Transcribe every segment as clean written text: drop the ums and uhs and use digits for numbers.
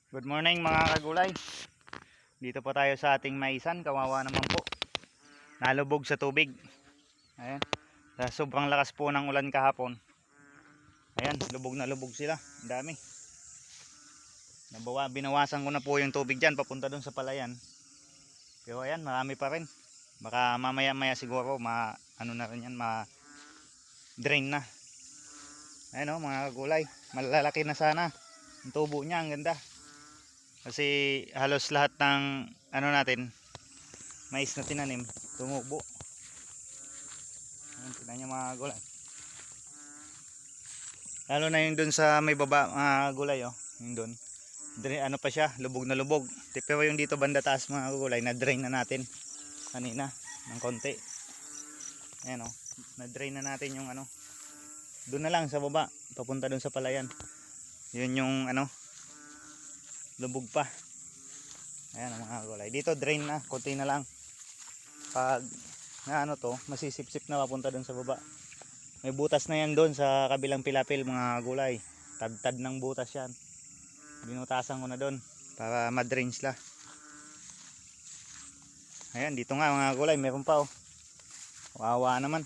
Good morning mga kagulay. Dito po tayo sa ating maisan. Kawawa naman po. Nalubog sa tubig. Ayan. Sa sobrang lakas po ng ulan kahapon. Ayan, lubog na lubog sila. Ang dami. Binawasan ko na po yung tubig dyan papunta dun sa palayan. Pero ayan, marami pa rin. Baka mamaya maya siguro ano na rin yan, drain na. Ayan o mga kagulay. Malalaki na sana. Ang tubo niya, ang ganda. Kasi halos lahat ng natin, mais na tinanim, tumubo. Ayan, tignan nyo mga gulay. Lalo na yung dun sa may baba mga gulay, oh. Yung dun. Ano pa siya, lubog na lubog. Pero yung dito banda taas mga gulay, na-drain na natin kanina ng konti. Ayan oh, na-drain na natin yung doon na lang sa baba, papunta dun sa palayan. Yun yung lubog pa. Ayan ang mga gulay. Dito drain na, konti na lang. Pag masisipsip na papunta dun sa baba. May butas na yan doon sa kabilang pilapil mga gulay. Tad-tad ng butas yan. Binutasan ko na doon para ma-drain sila. Ayan, dito nga mga gulay, meron pa oh. Wawa naman.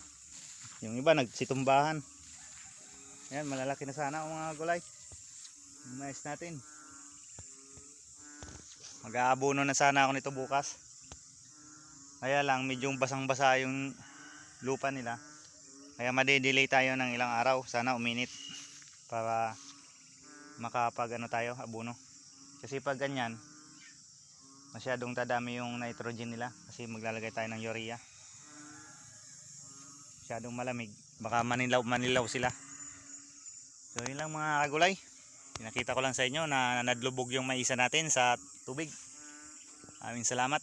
Yung iba nagsitumbahan. Ayan, malalaki na sana mga gulay. Yung mais natin. Mag-aabono na sana ako nito bukas. Kaya lang medyo basang-basa yung lupa nila. Kaya made-delay tayo ng ilang araw. Sana uminit para makapag tayo abono. Kasi pag ganyan, masyadong tadami yung nitrogen nila. Kasi maglalagay tayo ng urea. Masyadong malamig. Baka manilaw sila. So yun lang mga kagulay. Pinakita ko lang sa inyo na nadlubog yung maisa natin sa tubig. Maraming salamat.